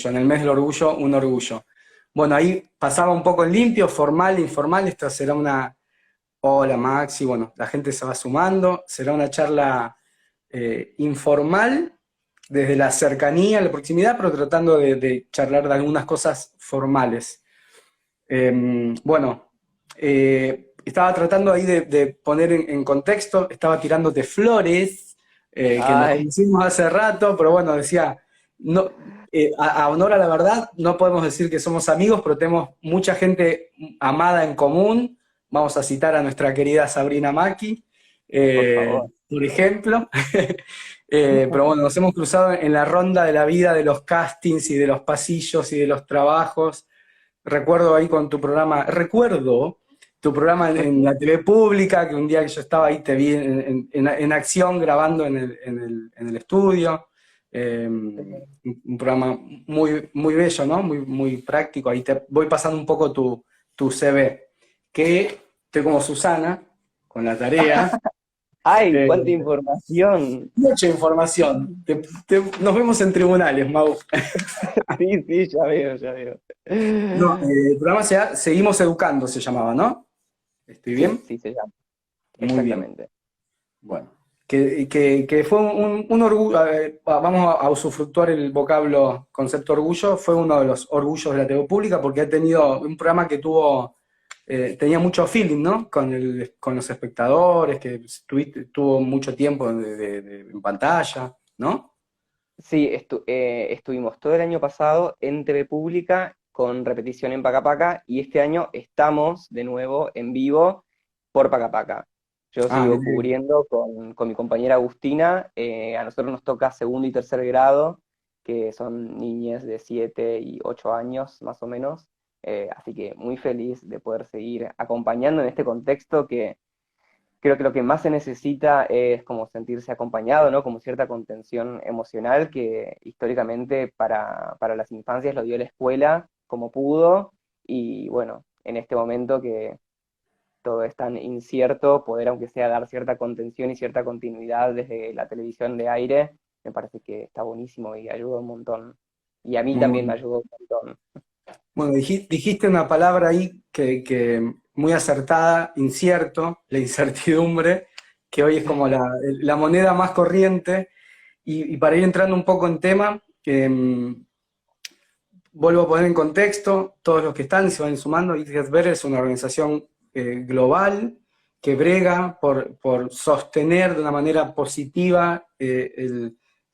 orgullo. En el mes del orgullo, un orgullo. Bueno, ahí pasaba un poco en limpio, formal, informal. Esta será una... Hola Maxi, bueno, la gente se va sumando. Será una charla informal, desde la cercanía, la proximidad, pero tratando de charlar de algunas cosas formales. Bueno, estaba tratando ahí de poner en contexto, estaba tirándote flores, que nos Ay, conocimos hace rato, pero bueno, decía, no, a honor a la verdad, no podemos decir que somos amigos, pero tenemos mucha gente amada en común. Vamos a citar a nuestra querida Sabrina Maki, por favor. por ejemplo. Pero bueno, nos hemos cruzado en la ronda de la vida, de los castings y de los pasillos y de los trabajos. Recuerdo ahí con tu programa, recuerdo tu programa en la TV pública, que un día que yo estaba ahí te vi en acción grabando en el estudio. Un programa muy, muy bello, ¿no? Muy, muy práctico. Ahí te voy pasando un poco tu CV, que estoy como Susana, con la tarea. Ay, Eh, cuánta información. Mucha información. Nos vemos en tribunales, Mau. Sí, sí, ya veo, ya veo. No, el programa Seguimos Educando se llamaba, ¿no? ¿Estoy Sí, bien? sí se llama, Muy bien. exactamente. Bueno. Que fue un orgullo, vamos a usufructuar el vocablo concepto orgullo, fue uno de los orgullos de la TV pública porque ha tenido un programa que tenía mucho feeling, ¿no? Con los espectadores, que tuvo mucho tiempo en pantalla, ¿no? Sí, estuvimos todo el año pasado en TV Pública con repetición en Pacapaca y este año estamos de nuevo en vivo por Pacapaca. Yo Ah, sigo mirá. cubriendo con mi compañera Agustina. A nosotros nos toca segundo y tercer grado, que son niñas de 7 y 8 años más o menos. Así que muy feliz de poder seguir acompañando en este contexto que creo que lo que más se necesita es como sentirse acompañado, ¿no? Como cierta contención emocional que históricamente para las infancias lo dio la escuela como pudo y bueno, en este momento que todo es tan incierto, poder aunque sea dar cierta contención y cierta continuidad desde la televisión de aire, me parece que está buenísimo y ayuda un montón. Y a mí también me Muy, ayudó un montón. bueno, dijiste una palabra ahí que muy acertada, incierto, la incertidumbre, que hoy es como la moneda más corriente. Y para ir entrando un poco en tema, vuelvo a poner en contexto, todos los que están y se van sumando, ITGESBER es una organización global que brega por sostener de una manera positiva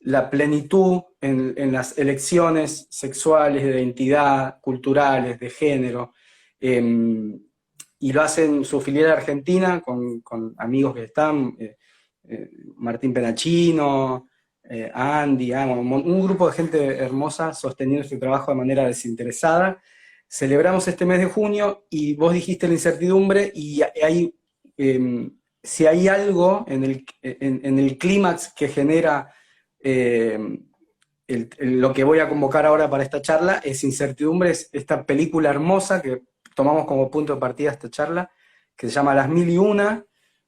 la plenitud en las elecciones sexuales, de identidad, culturales, de género. Y lo hacen su filial argentina con amigos que están, Martín Penachino, Andy, un grupo de gente hermosa sosteniendo este trabajo de manera desinteresada. Celebramos este mes de junio y vos dijiste la incertidumbre y si hay algo en el clímax que genera eh, lo que voy a convocar ahora para esta charla, es incertidumbre, es esta película hermosa que tomamos como punto de partida esta charla, que se llama Las Mil y Una.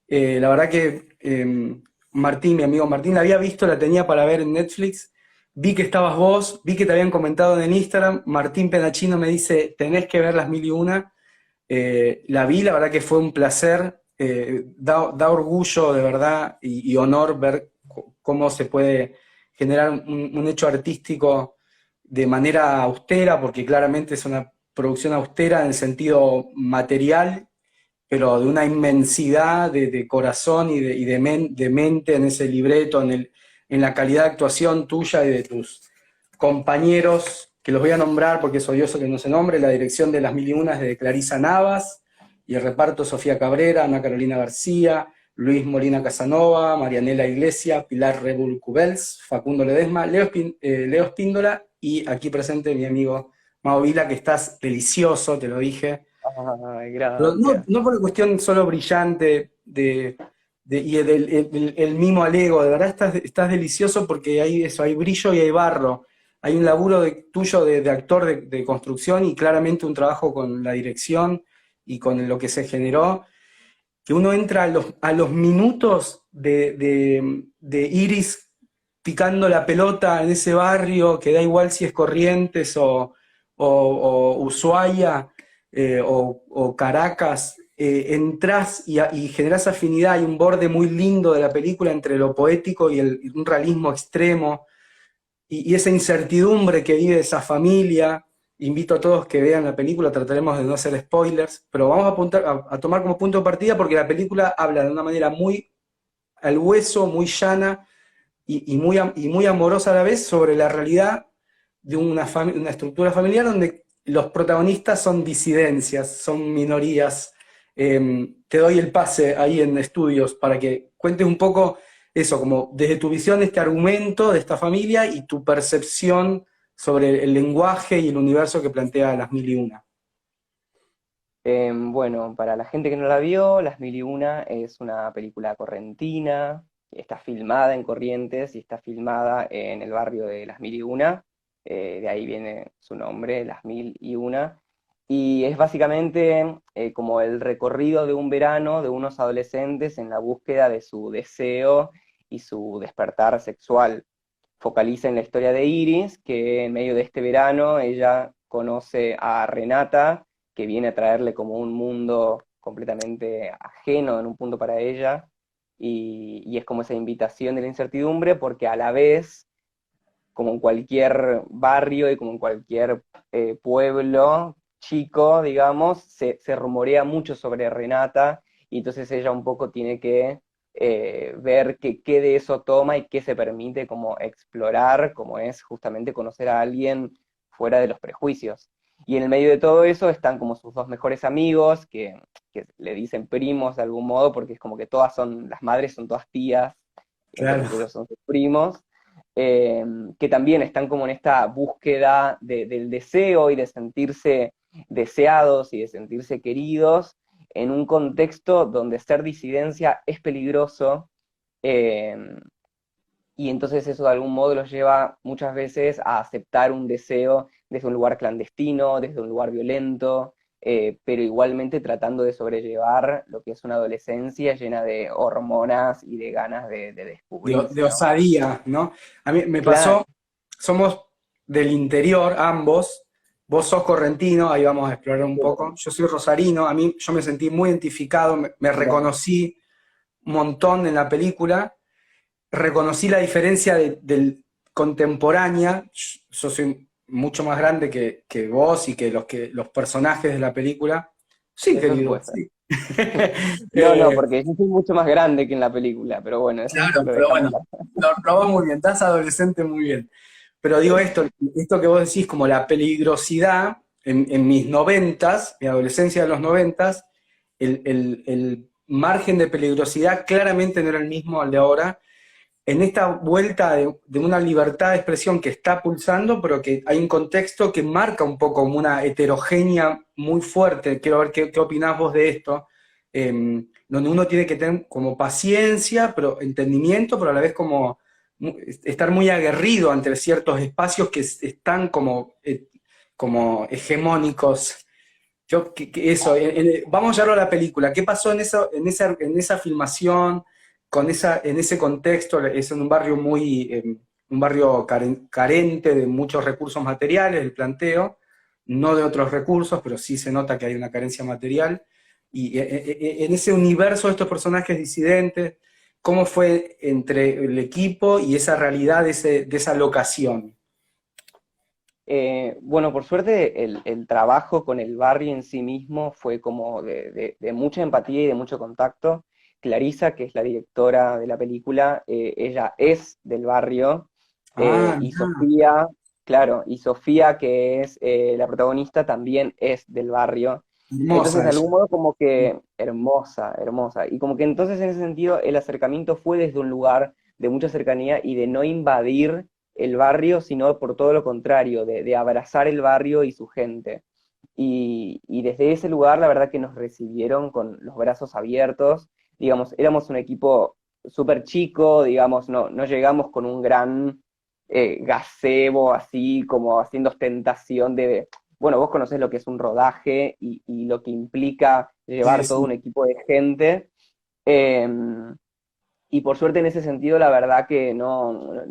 La verdad que Martín, mi amigo Martín, la había visto, la tenía para ver en Netflix. Vi que estabas vos, vi que te habían comentado en el Instagram. Martín Penachino me dice, tenés que ver Las Mil y Una. La vi, la verdad que fue un placer. Da orgullo de verdad y honor ver cómo se puede generar un hecho artístico de manera austera, porque claramente es una producción austera en el sentido material, pero de una inmensidad de corazón y de mente en ese libreto, en la calidad de actuación tuya y de tus compañeros, que los voy a nombrar porque es odioso que no se nombre. La dirección de Las Mil y Una es de Clarisa Navas, y el reparto: Sofía Cabrera, Ana Carolina García, Luis Molina Casanova, Marianela Iglesia, Pilar Rebul Cubels, Facundo Ledesma, Leo Espíndola, y aquí presente mi amigo Mau Vila, que estás delicioso, te lo dije. Ay, Pero no, gracias. no por la cuestión solo brillante y el mimo al ego, de verdad estás delicioso porque hay brillo y hay barro. Hay un laburo tuyo de actor de construcción y claramente un trabajo con la dirección y con lo que se generó, que uno entra a los minutos de Iris picando la pelota en ese barrio, que da igual si es Corrientes o Ushuaia o Caracas, entrás y generás afinidad, hay un borde muy lindo de la película entre lo poético y un realismo extremo, y esa incertidumbre que vive esa familia. Invito a todos que vean la película, trataremos de no hacer spoilers, pero vamos a, a tomar como punto de partida porque la película habla de una manera muy al hueso, muy llana y muy amorosa a la vez sobre la realidad de una estructura familiar donde los protagonistas son disidencias, son minorías. Te doy el pase ahí en estudios para que cuentes un poco eso, como desde tu visión este argumento de esta familia y tu percepción sobre el lenguaje y el universo que plantea Las Mil y Una. Bueno, para la gente que no la vio, Las Mil y Una es una película correntina, está filmada en Corrientes y está filmada en el barrio de Las Mil y Una, de ahí viene su nombre, Las Mil y Una, y es básicamente como el recorrido de un verano de unos adolescentes en la búsqueda de su deseo y su despertar sexual. Focaliza en la historia de Iris, que en medio de este verano ella conoce a Renata, que viene a traerle como un mundo completamente ajeno en un punto para ella, y es como esa invitación de la incertidumbre, porque a la vez, como en cualquier barrio y como en cualquier pueblo chico, digamos, se rumorea mucho sobre Renata, y entonces ella un poco tiene que ver qué de eso toma y qué se permite como explorar, como es justamente conocer a alguien fuera de los prejuicios. Y en el medio de todo eso están como sus dos mejores amigos, que le dicen primos de algún modo, porque es como que todas son, las madres son todas tías, Claro. entonces ellos son sus primos, eh, que también están como en esta búsqueda del deseo y de sentirse deseados y de sentirse queridos en un contexto donde ser disidencia es peligroso, eh, y entonces eso de algún modo los lleva muchas veces a aceptar un deseo desde un lugar clandestino, desde un lugar violento, pero igualmente tratando de sobrellevar lo que es una adolescencia llena de hormonas y de ganas de De descubrirse, ¿no? osadía, ¿no? A mí me Claro, pasó, somos del interior ambos, vos sos correntino, ahí vamos a explorar un poco, yo soy rosarino, a mí yo me sentí muy identificado, me mira, reconocí un montón en la película, reconocí la diferencia del contemporánea, yo soy mucho más grande que vos y que los personajes de la película. Sí, eso querido, puede ser. sí. No, no, Eh, porque yo soy mucho más grande que en la película, pero bueno, eso claro, lo pero dejamos bueno, acá. lo vas muy bien, estás adolescente muy bien. Pero digo esto que vos decís como la peligrosidad, en mis noventas, mi adolescencia de los noventas, el margen de peligrosidad claramente no era el mismo al de ahora. En esta vuelta de una libertad de expresión que está pulsando, pero que hay un contexto que marca un poco como una heterogénea muy fuerte. Quiero ver qué opinás vos de esto, donde uno tiene que tener como paciencia, pero entendimiento, pero a la vez como estar muy aguerrido ante ciertos espacios que están como hegemónicos. Eso, vamos a llevarlo a la película. ¿Qué pasó en esa filmación, en ese contexto? Es en un barrio un barrio carente de muchos recursos materiales, el planteo, no de otros recursos, pero sí se nota que hay una carencia material. Y en ese universo de estos personajes disidentes, ¿cómo fue entre el equipo y esa realidad de esa locación? Bueno, por suerte el trabajo con el barrio en sí mismo fue como de mucha empatía y de mucho contacto. Clarisa, que es la directora de la película, ella es del barrio, Ah, y mirá, Sofía, claro, y Sofía, que es la protagonista, también es del barrio. Entonces, hermosa de algún ella. modo, como que hermosa, hermosa. Y como que entonces, en ese sentido, el acercamiento fue desde un lugar de mucha cercanía y de no invadir el barrio, sino por todo lo contrario, de abrazar el barrio y su gente. Y desde ese lugar, la verdad que nos recibieron con los brazos abiertos. Digamos, éramos un equipo súper chico, digamos, no llegamos con un gran gazebo así, como haciendo ostentación bueno, vos conocés lo que es un rodaje y lo que implica Sí, llevar todo un sí. equipo de gente. Eh, Y por suerte en ese sentido, la verdad que no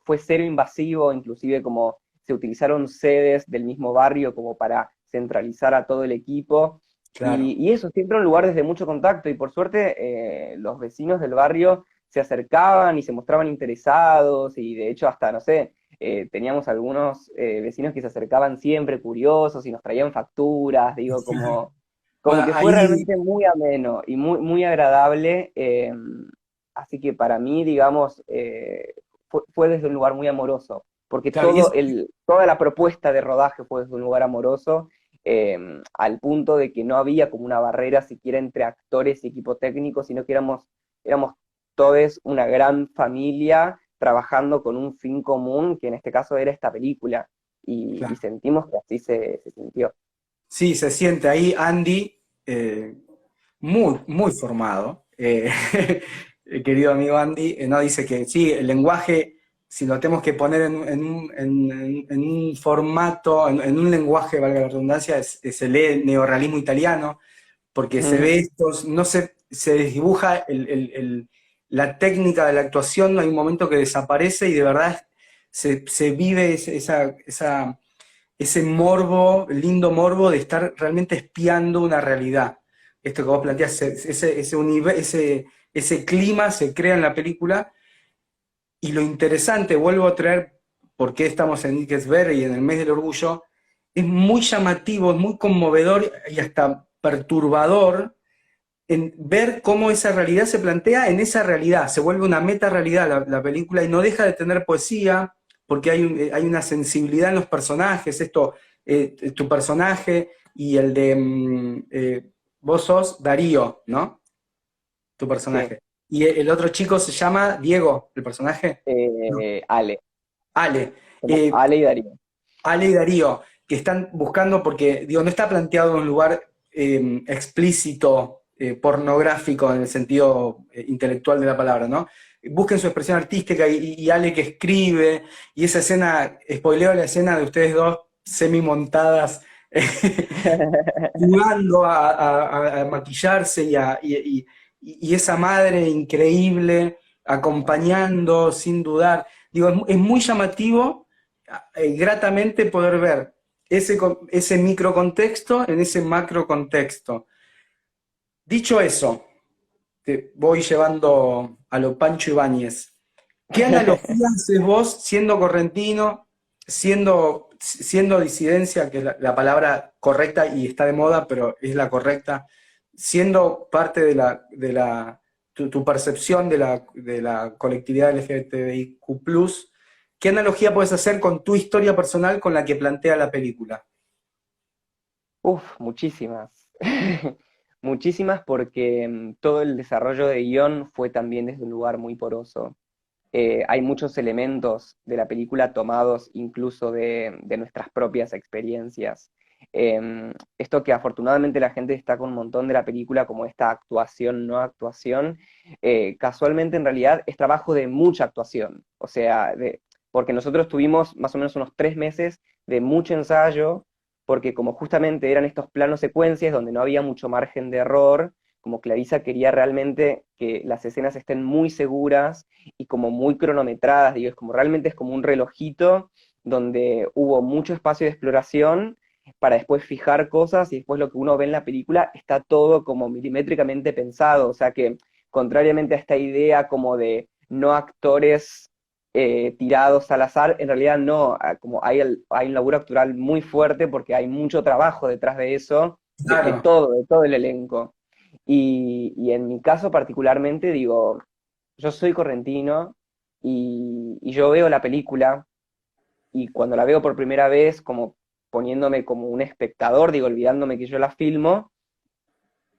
fue cero invasivo, inclusive como se utilizaron sedes del mismo barrio como para centralizar a todo el equipo. Claro. Y eso, siempre un lugar desde mucho contacto. Y por suerte los vecinos del barrio se acercaban y se mostraban interesados. Y de hecho hasta, no sé, teníamos algunos vecinos que se acercaban siempre curiosos y nos traían facturas, digo, como Bueno, que fue ahí, realmente muy ameno y muy agradable. Así que para mí, digamos, fue desde un lugar muy amoroso, porque claro, toda la propuesta de rodaje fue desde un lugar amoroso, al punto de que no había como una barrera siquiera entre actores y equipo técnico, sino que éramos todos una gran familia trabajando con un fin común, que en este caso era esta película, y claro. sentimos que así se sintió. Sí, se siente ahí Andy, muy, muy formado. El querido amigo Andy, no dice que sí, el lenguaje, si lo tenemos que poner en un formato, en un lenguaje, valga la redundancia, se lee neorrealismo italiano, porque se ve estos, no se desdibuja la técnica de la actuación, hay un momento que desaparece y de verdad se vive ese morbo, lindo morbo de estar realmente espiando una realidad. Esto que vos planteás, ese clima se crea en la película y lo interesante, vuelvo a traer por qué estamos en Berry y en el mes del orgullo, es muy llamativo, es muy conmovedor y hasta perturbador en ver cómo esa realidad se plantea en esa realidad, se vuelve una meta realidad la película y no deja de tener poesía, porque hay una sensibilidad en los personajes, tu personaje y el de, vos sos Darío, ¿no? Tu Sí, personaje. Y el otro chico se llama Diego, el personaje. No, Ale, Ale. como Eh, Ale y Darío. Ale y Darío, que están buscando, porque digo, no está planteado en un lugar explícito, pornográfico en el sentido intelectual de la palabra, ¿no? Busquen su expresión artística y Ale que escribe, y esa escena, spoileo la escena de ustedes dos semi-montadas, jugando a maquillarse y esa madre increíble acompañando sin dudar. Digo, es muy llamativo gratamente poder ver ese microcontexto en ese macro contexto. Dicho eso, te voy llevando a lo Pancho Ibáñez. ¿Qué analogía haces vos siendo correntino, siendo disidencia, que es la palabra correcta y está de moda, pero es la correcta, siendo parte tu percepción de la colectividad LGBTIQ+, ¿qué analogía puedes hacer con tu historia personal con la que plantea la película? Uf, muchísimas. Muchísimas porque todo el desarrollo de guión fue también desde un lugar muy poroso. Hay muchos elementos de la película tomados incluso de nuestras propias experiencias. Esto que afortunadamente la gente destaca un montón de la película como esta actuación, no actuación, casualmente en realidad es trabajo de mucha actuación. O sea, porque nosotros tuvimos más o menos unos 3 meses de mucho ensayo, porque como justamente eran estos planos secuencias donde no había mucho margen de error, como Clarisa quería realmente que las escenas estén muy seguras y como muy cronometradas, digo, realmente es como un relojito donde hubo mucho espacio de exploración para después fijar cosas y después lo que uno ve en la película está todo como milimétricamente pensado, o sea que contrariamente a esta idea como de no actores tirados al azar, en realidad no, como hay un laburo actoral muy fuerte porque hay mucho trabajo detrás de eso, Claro, de todo el elenco. Y en mi caso particularmente, digo, yo soy correntino y yo veo la película y cuando la veo por primera vez, como poniéndome como un espectador, digo, olvidándome que yo la filmo,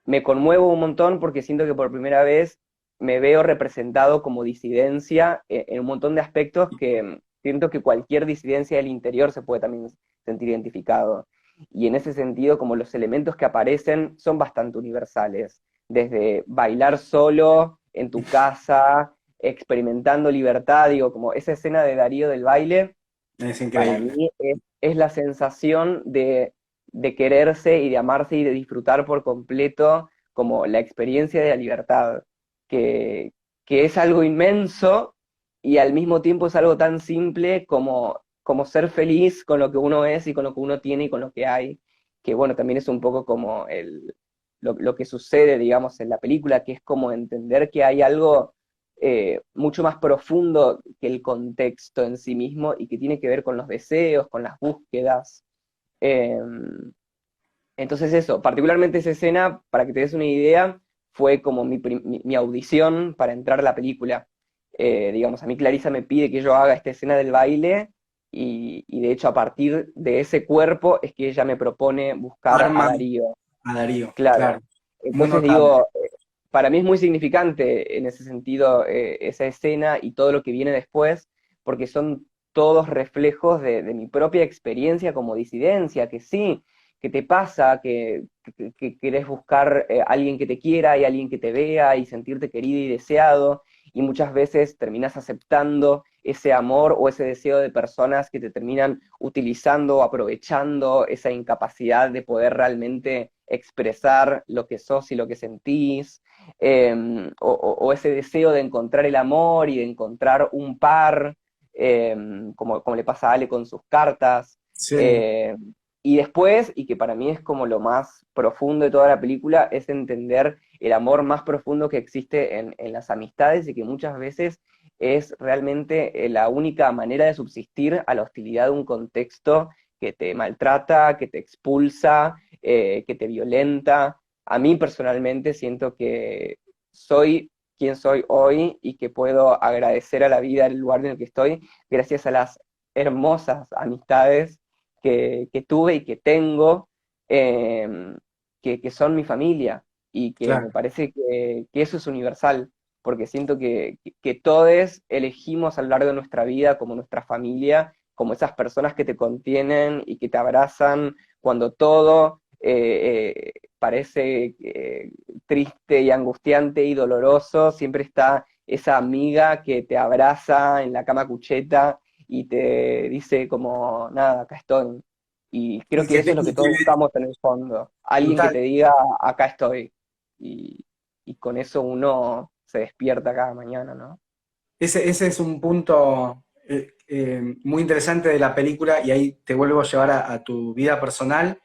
me conmuevo un montón porque siento que por primera vez me veo representado como disidencia en un montón de aspectos que siento que cualquier disidencia del interior se puede también sentir identificado. Y en ese sentido, como los elementos que aparecen son bastante universales, desde bailar solo en tu casa, experimentando libertad, digo, como esa escena de Darío del baile, es para increíble. mí es la sensación de quererse y de amarse y de disfrutar por completo como la experiencia de la libertad, que, que es algo inmenso y al mismo tiempo es algo tan simple como ser feliz con lo que uno es y con lo que uno tiene y con lo que hay, que bueno, también es un poco como lo que sucede, digamos, en la película, que es como entender que hay algo mucho más profundo que el contexto en sí mismo y que tiene que ver con los deseos, con las búsquedas. Eh, entonces eso, particularmente esa escena, para que te des una idea, fue como mi audición para entrar a la película. Digamos, a mí Clarisa me pide que yo haga esta escena del baile y de hecho a partir de ese cuerpo es que ella me propone buscar a Arma Darío. a Darío, Claro. claro. Muy Entonces notable. digo, para mí es muy significante en ese sentido esa escena y todo lo que viene después, porque son todos reflejos de mi propia experiencia como disidencia, que sí, que te pasa, que querés buscar alguien que te quiera y alguien que te vea y sentirte querido y deseado, y muchas veces terminas aceptando ese amor o ese deseo de personas que te terminan utilizando o aprovechando esa incapacidad de poder realmente expresar lo que sos y lo que sentís, o ese deseo de encontrar el amor y de encontrar un par, eh, como le pasa a Ale con sus cartas. Sí, eh, y después, y que para mí es como lo más profundo de toda la película, es entender el amor más profundo que existe en las amistades y que muchas veces es realmente la única manera de subsistir a la hostilidad de un contexto que te maltrata, que te expulsa, que te violenta. A mí personalmente siento que soy quien soy hoy y que puedo agradecer a la vida el lugar en el que estoy gracias a las hermosas amistades que tuve y que tengo, eh, que son mi familia y que me claro. parece que eso es universal, porque siento que todos elegimos a lo largo de nuestra vida como nuestra familia, como esas personas que te contienen y que te abrazan cuando todo parece triste y angustiante y doloroso, siempre está esa amiga que te abraza en la cama cucheta y te dice como, nada, acá estoy. Y creo Y que que, eso es lo que todos buscamos en el fondo. Alguien que total, te diga, acá estoy. Y, y con eso uno se despierta cada mañana, ¿no? ese es un punto muy interesante de la película y ahí te vuelvo a llevar a tu vida personal.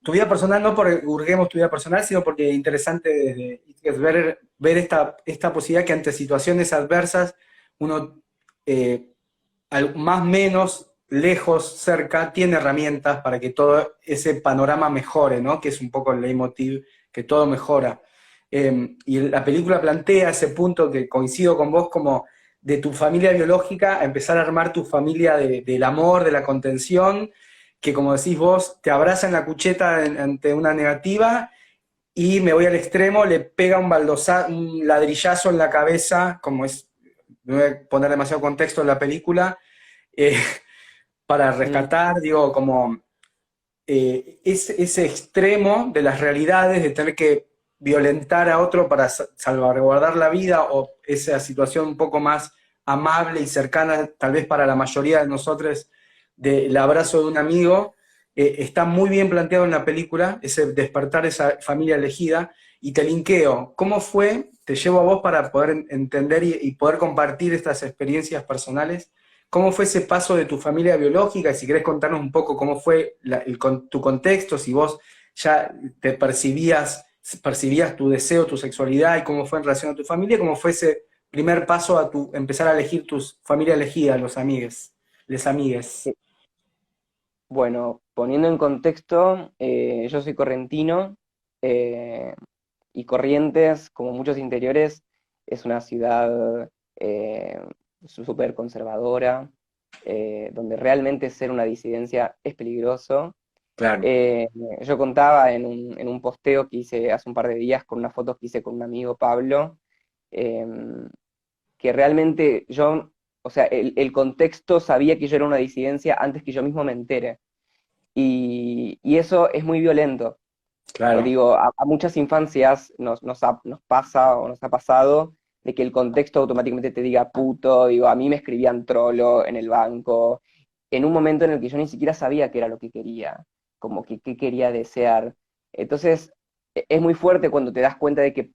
Tu vida personal no porque hurguemos tu vida personal, sino porque es interesante es ver esta posibilidad que ante situaciones adversas uno eh, más o menos lejos, cerca, tiene herramientas para que todo ese panorama mejore, ¿no? Que es un poco el leitmotiv, que todo mejora. Y la película plantea ese punto que coincido con vos, como de tu familia biológica a empezar a armar tu familia del amor, de la contención, que como decís vos, te abraza en la cucheta ante una negativa y me voy al extremo, le pega un ladrillazo en la cabeza, como es, no voy a poner demasiado contexto en la película, eh, para Mm, rescatar, digo, como ese extremo de las realidades, de tener que violentar a otro para salvaguardar la vida, o esa situación un poco más amable y cercana, tal vez para la mayoría de nosotros, del abrazo de un amigo, está muy bien planteado en la película, ese despertar esa familia elegida, y te linkeo, ¿cómo fue? Te llevo a vos para poder entender y poder compartir estas experiencias personales. ¿Cómo fue ese paso de tu familia biológica? Y si querés contarnos un poco cómo fue tu contexto, si vos ya te percibías tu deseo, tu sexualidad y cómo fue en relación a tu familia, cómo fue ese primer paso a empezar a elegir tu familia elegida, los amigues, les amigues. sí. Bueno, poniendo en contexto, yo soy correntino eh, y Corrientes, como muchos interiores, es una ciudad súper conservadora, donde realmente ser una disidencia es peligroso. Claro. Eh, yo contaba en un posteo que hice hace un par de días con unas fotos que hice con un amigo Pablo, eh, que realmente yo, o sea, el contexto sabía que yo era una disidencia antes que yo mismo me entere. Y eso es muy violento. Claro. Digo, a muchas infancias nos pasa o nos ha pasado de que el contexto automáticamente te diga puto, digo, a mí me escribían trolo en el banco, en un momento en el que yo ni siquiera sabía qué era lo que quería, como que qué quería desear. Entonces, es muy fuerte cuando te das cuenta de que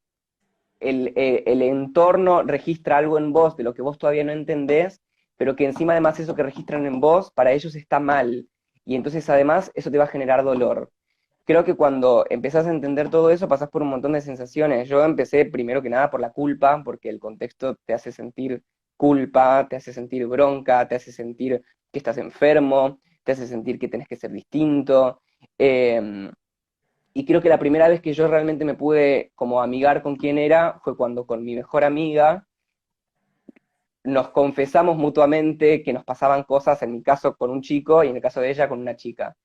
el entorno registra algo en vos de lo que vos todavía no entendés, pero que encima además eso que registran en vos, para ellos está mal. Y entonces además eso te va a generar dolor. Creo que cuando empezás a entender todo eso, pasás por un montón de sensaciones. Yo empecé primero que nada por la culpa, porque el contexto te hace sentir culpa, te hace sentir bronca, te hace sentir que estás enfermo, te hace sentir que tenés que ser distinto. Y creo que la primera vez que yo realmente me pude como amigar con quién era fue cuando con mi mejor amiga nos confesamos mutuamente que nos pasaban cosas, en mi caso con un chico y en el caso de ella con una chica.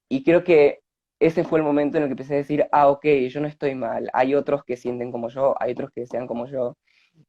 Y creo que ese fue el momento en el que empecé a decir, ah, ok, yo no estoy mal, hay otros que sienten como yo, hay otros que desean como yo.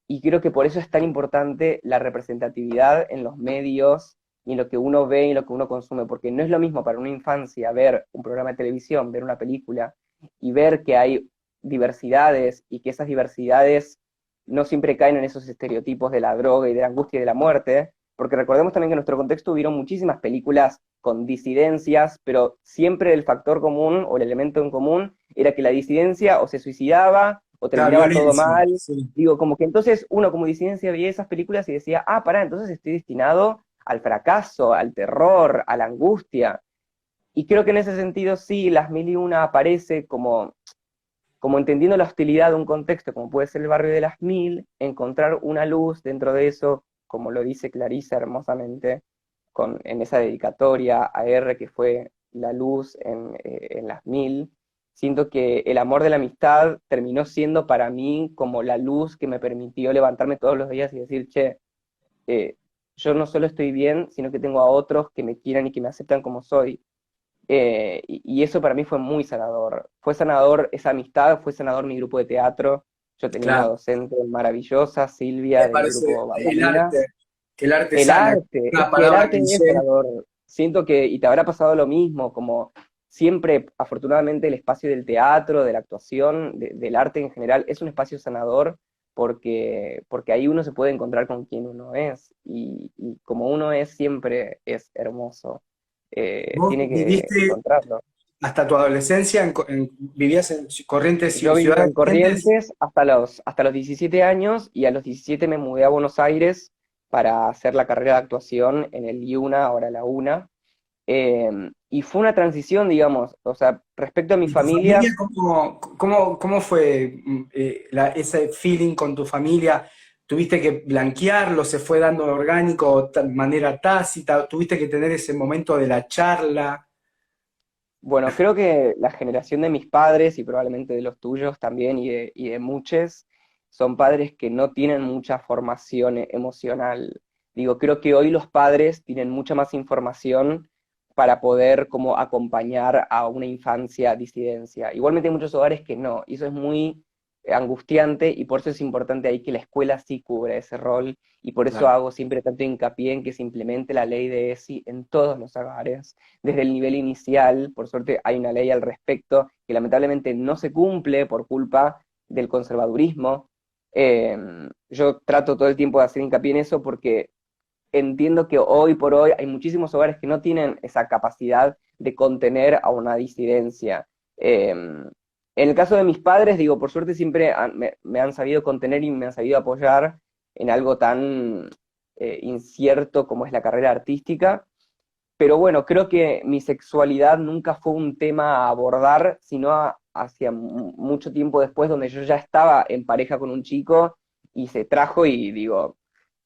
Y creo que por eso es tan importante la representatividad en los medios y en lo que uno ve y en lo que uno consume, porque no es lo mismo para una infancia ver un programa de televisión, ver una película y ver que hay diversidades y que esas diversidades no siempre caen en esos estereotipos de la droga y de la angustia y de la muerte, porque recordemos también que en nuestro contexto hubieron muchísimas películas con disidencias, pero siempre el factor común o el elemento en común era que la disidencia o se suicidaba o La terminaba todo violencia, mal. sí. Digo, como que entonces uno como disidencia veía esas películas y decía, ah, pará, entonces estoy destinado al fracaso, al terror, a la angustia. Y creo que en ese sentido sí, Las Mil y Una aparece como entendiendo la hostilidad de un contexto, como puede ser el barrio de Las Mil, encontrar una luz dentro de eso, como lo dice Clarisa hermosamente, en esa dedicatoria a R, que fue la luz en Las Mil. Siento que el amor de la amistad terminó siendo para mí como la luz que me permitió levantarme todos los días y decir, che, eh, yo no solo estoy bien, sino que tengo a otros que me quieran y que me aceptan como soy. Y eso para mí fue muy sanador. Fue sanador esa amistad, fue sanador mi grupo de teatro. Yo tenía una Claro. docente maravillosa, Silvia, Me de mi parece grupo Bambalinas. el arte El sana, arte, es una que el palabra arte es cliché. sanador. Siento que, y te habrá pasado lo mismo, como siempre, afortunadamente, el espacio del teatro, de la actuación, del arte en general, es un espacio sanador porque ahí uno se puede encontrar con quien uno es. Y como uno es, siempre es hermoso. Vos Tiene que viviste encontrarlo. hasta tu adolescencia, vivías en Corrientes, Yo viví ciudad de en Corrientes. Corrientes hasta los 17 años y a los 17 me mudé a Buenos Aires para hacer la carrera de actuación en el IUNA, ahora la UNA. Y fue una transición, digamos, o sea, respecto a mi ¿Y tu familia, familia, cómo fue ese feeling con tu familia? ¿Tuviste que blanquearlo? ¿Se fue dando orgánico, de manera tácita? ¿Tuviste que tener ese momento de la charla? bueno, creo que la generación de mis padres y probablemente de los tuyos también y de muchos, son padres que no tienen mucha formación emocional. Digo, creo que hoy los padres tienen mucha más información para poder como acompañar a una infancia disidencia. Igualmente hay muchos hogares que no, y eso es muy angustiante y por eso es importante ahí que la escuela sí cubra ese rol y por eso Claro, hago siempre tanto hincapié en que se implemente la ley de ESI en todos los hogares desde el nivel inicial. Por suerte hay una ley al respecto que lamentablemente no se cumple por culpa del conservadurismo. Eh, yo trato todo el tiempo de hacer hincapié en eso porque entiendo que hoy por hoy hay muchísimos hogares que no tienen esa capacidad de contener a una disidencia. En el caso de mis padres, digo, por suerte siempre me han sabido contener y me han sabido apoyar en algo tan incierto como es la carrera artística, pero bueno, creo que mi sexualidad nunca fue un tema a abordar, sino hacia mucho tiempo después, donde yo ya estaba en pareja con un chico y se trajo y digo,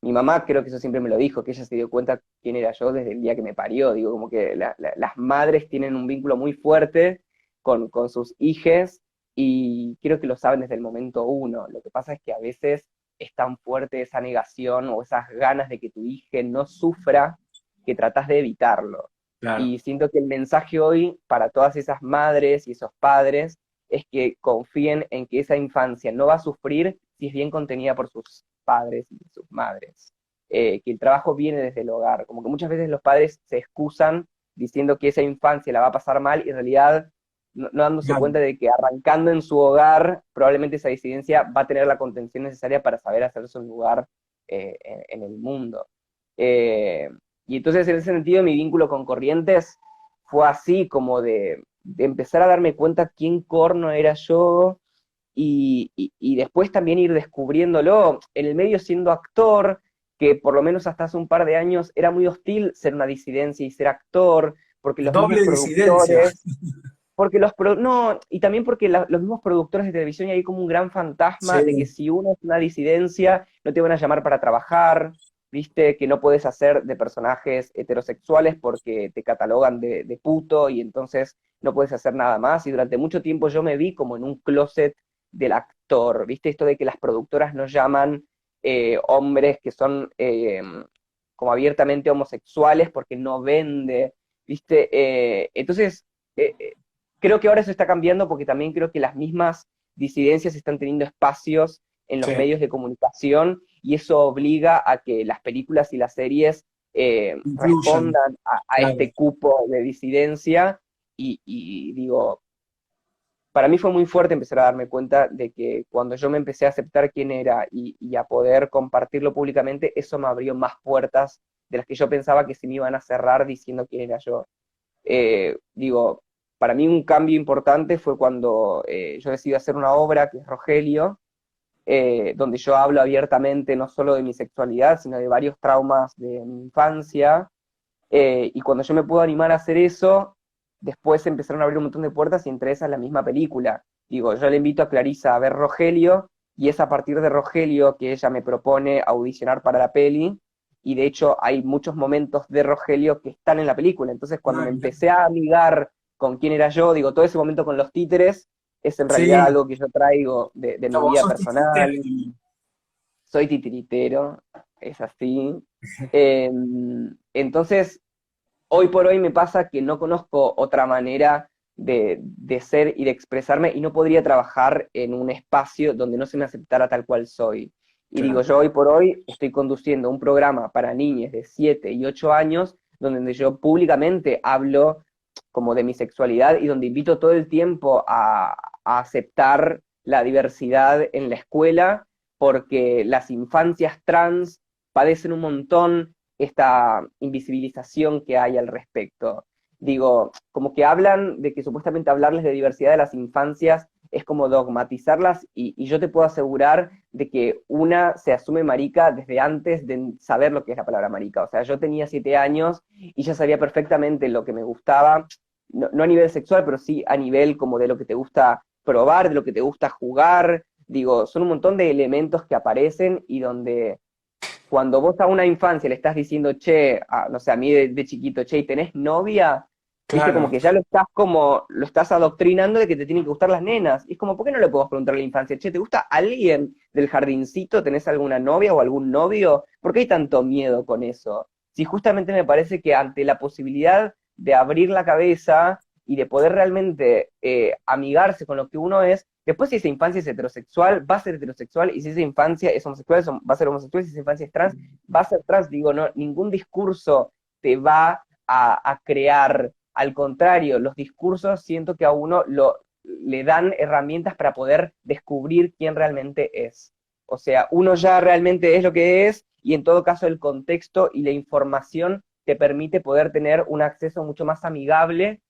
mi mamá creo que eso siempre me lo dijo, que ella se dio cuenta quién era yo desde el día que me parió. Digo, como que las madres tienen un vínculo muy fuerte con sus hijes y creo que lo saben desde el momento uno. Lo que pasa es que a veces es tan fuerte esa negación o esas ganas de que tu hija no sufra que tratás de evitarlo. claro. Y siento que el mensaje hoy para todas esas madres y esos padres es que confíen en que esa infancia no va a sufrir si es bien contenida por sus padres y sus madres. Que el trabajo viene desde el hogar. Como que muchas veces los padres se excusan diciendo que esa infancia la va a pasar mal y en realidad no dándose Claro. cuenta de que arrancando en su hogar, probablemente esa disidencia va a tener la contención necesaria para saber hacerse un lugar en el mundo. Eh, y entonces en ese sentido mi vínculo con Corrientes fue así como de empezar a darme cuenta quién corno era yo y después también ir descubriéndolo. En el medio siendo actor, que por lo menos hasta hace un par de años era muy hostil ser una disidencia y ser actor, porque los mismos Doble disidencia. productores, porque no, y también porque los mismos productores de televisión, y hay como un gran fantasma de que Sí, si uno es una disidencia, no te van a llamar para trabajar, viste, que no puedes hacer de personajes heterosexuales porque te catalogan de puto, y entonces no puedes hacer nada más, y durante mucho tiempo yo me vi como en un closet del actor, viste, esto de que las productoras no llaman hombres que son como abiertamente homosexuales porque no vende, viste, entonces... eh, eh, creo que ahora eso está cambiando porque también creo que las mismas disidencias están teniendo espacios en los sí, medios de comunicación y eso obliga a que las películas y las series incluyan, respondan a claro. este cupo de disidencia y digo, para mí fue muy fuerte empezar a darme cuenta de que cuando yo me empecé a aceptar quién era y a poder compartirlo públicamente, eso me abrió más puertas de las que yo pensaba que se me iban a cerrar diciendo quién era yo. Digo, para mí un cambio importante fue cuando yo decidí hacer una obra que es Rogelio, donde yo hablo abiertamente no solo de mi sexualidad, sino de varios traumas de mi infancia, y cuando yo me pude animar a hacer eso, después empezaron a abrir un montón de puertas y entre esas la misma película. Digo, yo le invito a Clarisa a ver Rogelio, y es a partir de Rogelio que ella me propone audicionar para la peli, y de hecho hay muchos momentos de Rogelio que están en la película. Entonces cuando Ah, me mirá. empecé a amigar con quién era yo, digo, todo ese momento con los títeres es en realidad Sí, algo que yo traigo de mi vos vida sos titiritero. personal, soy titiritero, es así. Eh, entonces, hoy por hoy me pasa que no conozco otra manera de ser y de expresarme y no podría trabajar en un espacio donde no se me aceptara tal cual soy. Y digo, Claro. yo hoy por hoy estoy conduciendo un programa para niñas de 7 y 8 años donde yo públicamente hablo como de mi sexualidad y donde invito todo el tiempo a aceptar la diversidad en la escuela porque las infancias trans padecen un montón esta invisibilización que hay al respecto. Digo, como que hablan de que supuestamente hablarles de diversidad de las infancias es como dogmatizarlas y yo te puedo asegurar de que una se asume marica desde antes de saber lo que es la palabra marica. O sea, yo tenía 7 años y ya sabía perfectamente lo que me gustaba, no a nivel sexual, pero sí a nivel como de lo que te gusta probar, de lo que te gusta jugar. Digo, son un montón de elementos que aparecen y donde cuando vos a una infancia le estás diciendo, che, no sé, a mí de chiquito, che, ¿y tenés novia? Viste, como Claro. que ya lo estás adoctrinando de que te tienen que gustar las nenas. Y es como, ¿por qué no le podemos preguntar a la infancia, che, ¿te gusta alguien del jardincito? ¿Tenés alguna novia o algún novio? ¿Por qué hay tanto miedo con eso? Si justamente me parece que ante la posibilidad de abrir la cabeza y de poder realmente amigarse con lo que uno es, después si esa infancia es heterosexual, va a ser heterosexual, y si esa infancia es homosexual, va a ser homosexual, y si esa infancia es trans, va a ser trans. Digo, no, ningún discurso te va a crear, al contrario, los discursos siento que a uno le dan herramientas para poder descubrir quién realmente es. O sea, uno ya realmente es lo que es, y en todo caso el contexto y la información te permite poder tener un acceso mucho más amigable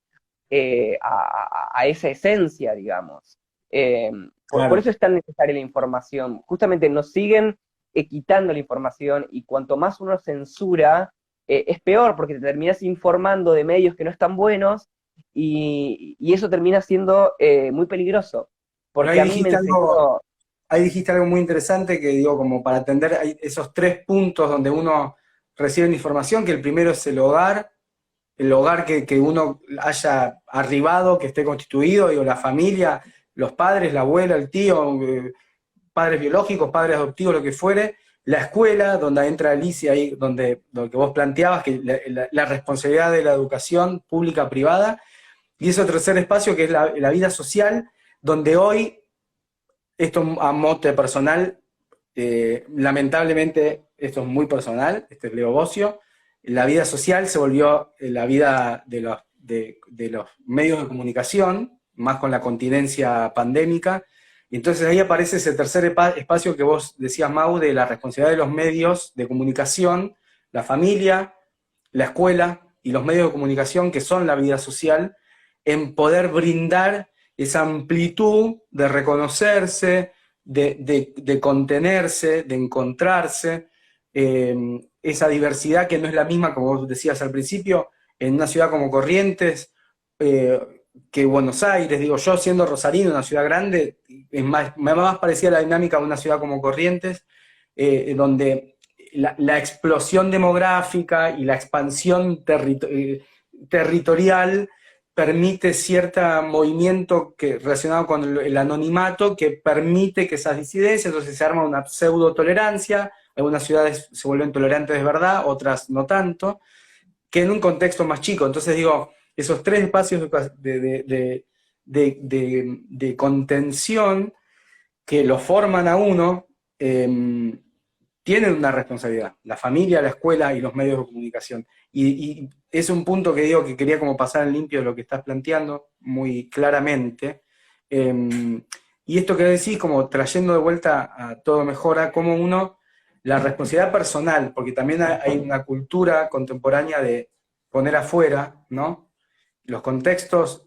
a esa esencia, digamos. Eh, por Claro. eso es tan necesaria la información. Justamente nos siguen quitando la información y cuanto más uno censura, es peor porque te terminas informando de medios que no están buenos y eso termina siendo muy peligroso. Pero Porque a mí me enseñó, ahí dijiste algo muy interesante que digo, como para atender esos tres puntos donde uno recibe la información, que el primero es el hogar que uno haya arribado, que esté constituido, digo, la familia, los padres, la abuela, el tío, padres biológicos, padres adoptivos, lo que fuere, la escuela, donde entra Alicia ahí, donde lo que vos planteabas, que la responsabilidad de la educación pública, privada, y ese tercer espacio que es la vida social, donde hoy, esto a mote personal, lamentablemente esto es muy personal, este es Leo Bocio, la vida social se volvió la vida de los medios de comunicación, más con la continencia pandémica, y entonces ahí aparece ese tercer espacio que vos decías, Mau, de la responsabilidad de los medios de comunicación, la familia, la escuela y los medios de comunicación, que son la vida social, en poder brindar esa amplitud de reconocerse, de contenerse, de encontrarse, esa diversidad que no es la misma, como vos decías al principio, en una ciudad como Corrientes, eh, que Buenos Aires. Digo, yo siendo rosarino, una ciudad grande, más parecía la dinámica de una ciudad como Corrientes, donde la explosión demográfica y la expansión territorial permite cierto movimiento relacionado con el anonimato que permite que esas disidencias, entonces se arma una pseudo tolerancia, algunas ciudades se vuelven tolerantes de verdad, otras no tanto, que en un contexto más chico. Entonces digo, esos tres espacios de contención que lo forman a uno, tienen una responsabilidad, la familia, la escuela y los medios de comunicación. Y es un punto que digo que quería como pasar en limpio de lo que estás planteando muy claramente. Y esto que decís, como trayendo de vuelta a Todo Mejora, como uno, la responsabilidad personal, porque también hay una cultura contemporánea de poner afuera, ¿no? Los contextos,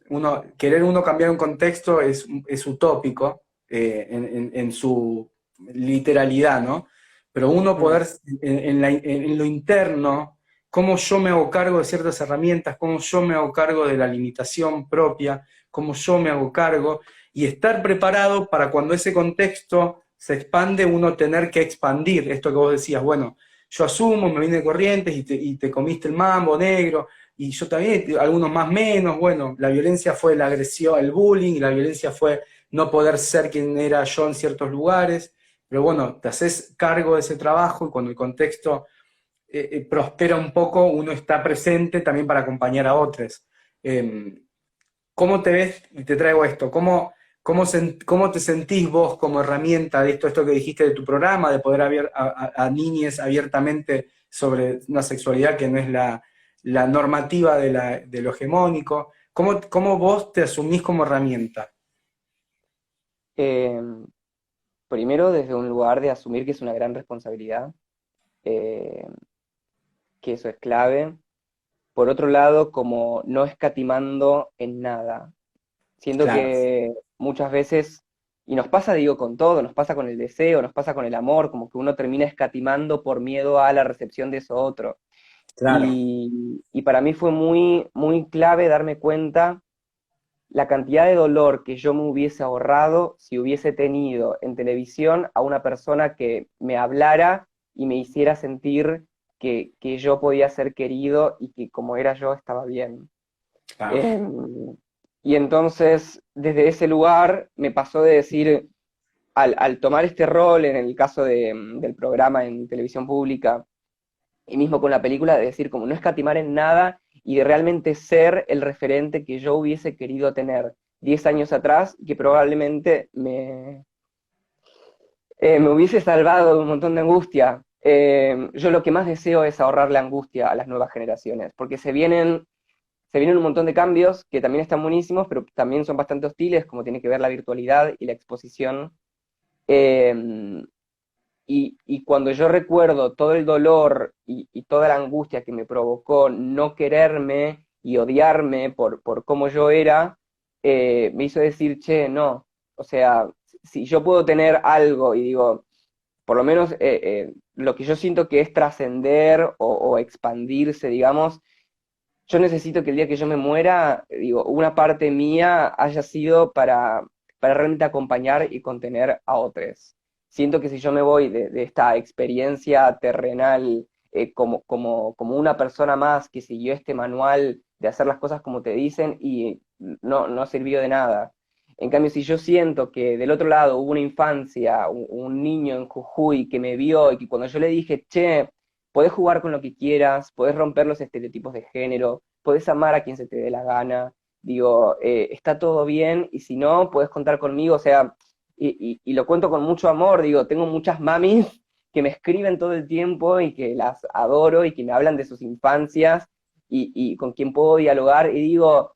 querer uno cambiar un contexto es utópico en su literalidad, ¿no? Pero uno poder, en lo interno, cómo yo me hago cargo de ciertas herramientas, cómo yo me hago cargo de la limitación propia, cómo yo me hago cargo, y estar preparado para cuando ese contexto se expande, uno tener que expandir. Esto que vos decías, bueno, yo asumo, me vine de Corrientes y te comiste el mambo negro, y yo también, algunos más menos, bueno, la violencia fue la agresión, el bullying, y la violencia fue no poder ser quien era yo en ciertos lugares, pero bueno, te haces cargo de ese trabajo y cuando el contexto prospera un poco, uno está presente también para acompañar a otros. ¿Cómo te ves? Y te traigo esto, ¿cómo te sentís vos como herramienta de esto que dijiste de tu programa, de poder hablar a niñes abiertamente sobre una sexualidad que no es la normativa de lo hegemónico? ¿Cómo vos te asumís como herramienta? Eh, Primero, desde un lugar de asumir que es una gran responsabilidad, eh, que eso es clave. Por otro lado, como no escatimando en nada. Siento Claro, que muchas veces, y nos pasa, digo, con todo, nos pasa con el deseo, nos pasa con el amor, como que uno termina escatimando por miedo a la recepción de eso otro. claro. Y para mí fue muy, muy clave darme cuenta la cantidad de dolor que yo me hubiese ahorrado si hubiese tenido en televisión a una persona que me hablara y me hiciera sentir que yo podía ser querido y que como era yo estaba bien. Claro. Eh, y entonces, desde ese lugar, me pasó de decir, al tomar este rol en el caso del programa en televisión pública, y mismo con la película, de decir, como no escatimar en nada y de realmente ser el referente que yo hubiese querido tener 10 años atrás, que probablemente me hubiese salvado de un montón de angustia. Yo lo que más deseo es ahorrarle angustia a las nuevas generaciones, porque se vienen un montón de cambios que también están buenísimos, pero también son bastante hostiles, como tiene que ver la virtualidad y la exposición. Eh, y cuando yo recuerdo todo el dolor y toda la angustia que me provocó no quererme y odiarme por cómo yo era, me hizo decir, che, no, o sea, si yo puedo tener algo y digo, por lo menos lo que yo siento que es trascender o expandirse, digamos, yo necesito que el día que yo me muera, digo, una parte mía haya sido para realmente acompañar y contener a otros. Siento que si yo me voy de esta experiencia terrenal como una persona más que siguió este manual de hacer las cosas como te dicen y no sirvió de nada. En cambio, si yo siento que del otro lado hubo una infancia, un niño en Jujuy que me vio y que cuando yo le dije, che, podés jugar con lo que quieras, podés romper los estereotipos de género, podés amar a quien se te dé la gana, digo, está todo bien y si no, podés contar conmigo, o sea, y lo cuento con mucho amor, digo, tengo muchas mamis que me escriben todo el tiempo y que las adoro y que me hablan de sus infancias y con quien puedo dialogar y digo,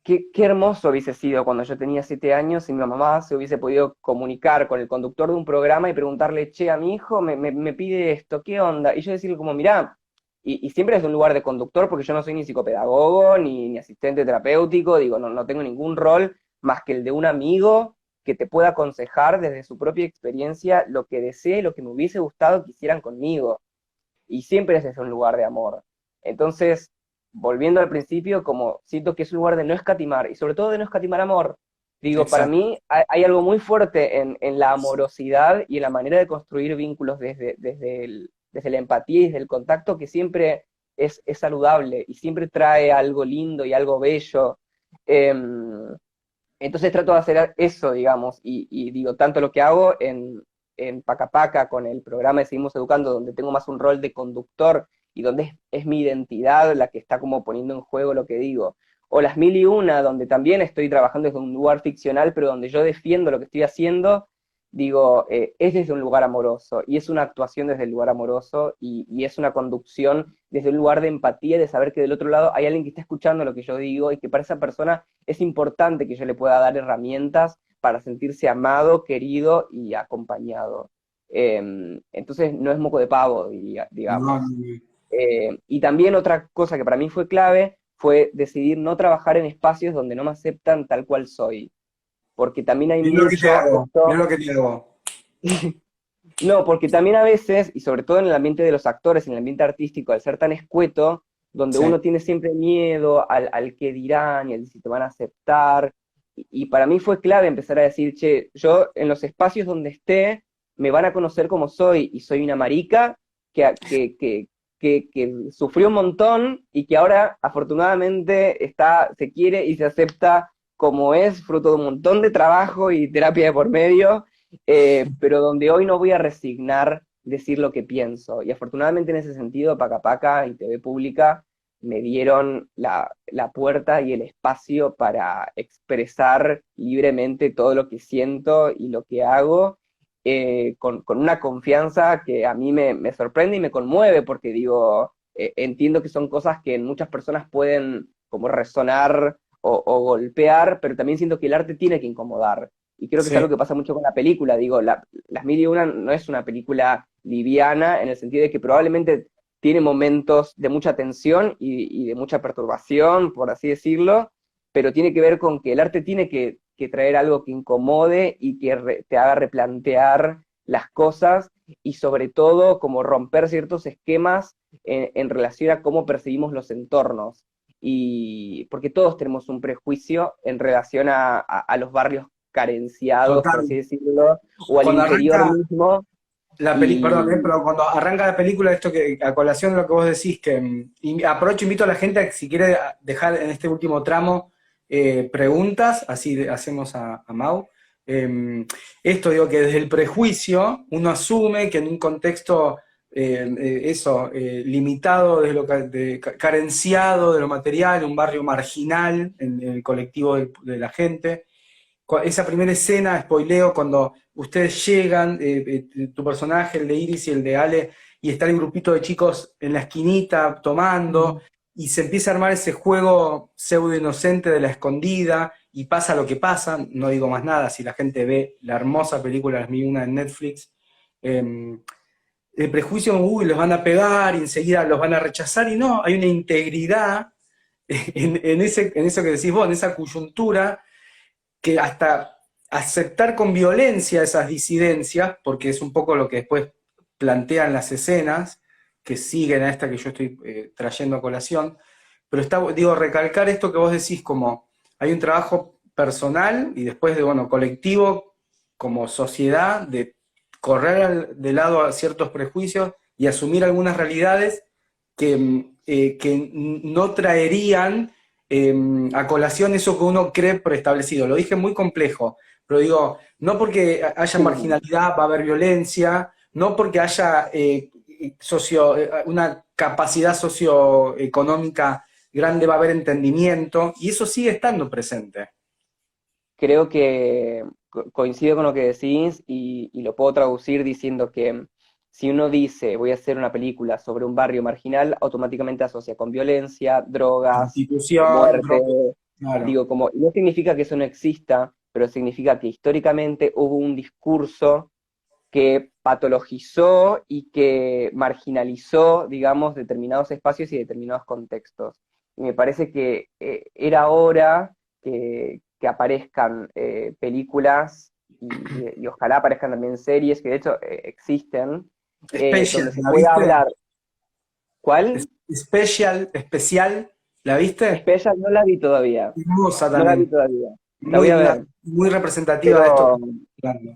qué hermoso hubiese sido cuando yo tenía 7 años si mi mamá se hubiese podido comunicar con el conductor de un programa y preguntarle, che, a mi hijo me pide esto, ¿qué onda? Y yo decirle como, mirá, y siempre desde un lugar de conductor, porque yo no soy ni psicopedagogo, ni asistente terapéutico, digo, no tengo ningún rol, más que el de un amigo que te pueda aconsejar desde su propia experiencia lo que desee, lo que me hubiese gustado que hicieran conmigo. Y siempre es desde un lugar de amor. Entonces, volviendo al principio, como siento que es un lugar de no escatimar, y sobre todo de no escatimar amor. Digo, para Exacto. mí hay algo muy fuerte en la amorosidad y en la manera de construir vínculos desde la empatía y desde el contacto que siempre es saludable y siempre trae algo lindo y algo bello. Entonces trato de hacer eso, digamos, y digo, tanto lo que hago en Paca Paca con el programa de Seguimos Educando, donde tengo más un rol de conductor y donde es mi identidad la que está como poniendo en juego lo que digo. O Las Mil y Una, donde también estoy trabajando desde un lugar ficcional, pero donde yo defiendo lo que estoy haciendo, digo, es desde un lugar amoroso, y es una actuación desde el lugar amoroso, y es una conducción desde un lugar de empatía, de saber que del otro lado hay alguien que está escuchando lo que yo digo, y que para esa persona es importante que yo le pueda dar herramientas para sentirse amado, querido y acompañado. Entonces no es moco de pavo, No, no, digamos. no. Y también otra cosa que para mí fue clave fue decidir no trabajar en espacios donde no me aceptan tal cual soy, porque también hay Mira lo que te mucho hago, esto. mira lo que te hago. No, porque también a veces, y sobre todo en el ambiente de los actores, en el ambiente artístico, al ser tan escueto, donde Sí. uno tiene siempre miedo al que dirán y al si te van a aceptar. Y para mí fue clave empezar a decir, che, yo en los espacios donde esté, me van a conocer como soy, y soy una marica que sufrió un montón y que ahora afortunadamente se quiere y se acepta como es, fruto de un montón de trabajo y terapia de por medio, pero donde hoy no voy a resignar decir lo que pienso. Y afortunadamente en ese sentido, Paca Paca y TV Pública me dieron la puerta y el espacio para expresar libremente todo lo que siento y lo que hago, con una confianza que a mí me sorprende y me conmueve, porque digo, entiendo que son cosas que en muchas personas pueden como resonar o golpear, pero también siento que el arte tiene que incomodar. Y creo que es algo Sí, que pasa mucho con la película. Digo, Las Mil y Una no es una película liviana, en el sentido de que probablemente tiene momentos de mucha tensión y de mucha perturbación, por así decirlo, pero tiene que ver con que el arte tiene que traer algo que incomode y que te haga replantear las cosas, y sobre todo como romper ciertos esquemas en relación a cómo percibimos los entornos. Y porque todos tenemos un prejuicio en relación a los barrios carenciados, por total. así decirlo, o al Cuando interior arranca mismo. perdón, Y pero cuando arranca la película, esto que a colación de lo que vos decís, que y aprovecho, invito a la gente a que si quiere dejar en este último tramo preguntas, así hacemos a Mau. Esto digo que desde el prejuicio uno asume que en un contexto limitado, carenciado de lo material, un barrio marginal en el colectivo de la gente, esa primera escena, spoileo, cuando ustedes llegan, tu personaje, el de Iris y el de Ale, y está el grupito de chicos en la esquinita tomando, y se empieza a armar ese juego pseudo inocente de la escondida, y pasa lo que pasa, no digo más nada, si la gente ve la hermosa película Las Mil y Una en Netflix, eh, el prejuicio, uy, los van a pegar, y enseguida los van a rechazar, y no, hay una integridad en eso que decís vos, en esa coyuntura, que hasta aceptar con violencia esas disidencias, porque es un poco lo que después plantean las escenas, que siguen a esta que yo estoy trayendo a colación, pero está, digo, recalcar esto que vos decís, como hay un trabajo personal y después de, bueno, colectivo, como sociedad, de correr de lado a ciertos prejuicios y asumir algunas realidades que no traerían a colación eso que uno cree preestablecido. Lo dije muy complejo, pero digo, no porque haya marginalidad va a haber violencia, no porque haya una capacidad socioeconómica grande va a haber entendimiento, y eso sigue estando presente. creo que coincido con lo que decís, y lo puedo traducir diciendo que si uno dice voy a hacer una película sobre un barrio marginal, automáticamente asocia con violencia, drogas, Institución, muerte. claro. Digo, como, y no significa que eso no exista, pero significa que históricamente hubo un discurso que patologizó y que marginalizó, digamos, determinados espacios y determinados contextos. Y me parece que era hora que aparezcan películas y ojalá aparezcan también series, que de hecho existen, Special, donde se ¿la pueda viste? hablar. ¿Cuál? Special, especial, ¿la viste? Special no la vi todavía, Hermosa no la vi también, todavía, la voy muy, a ver, muy representativa de esto que pero, estamos hablando.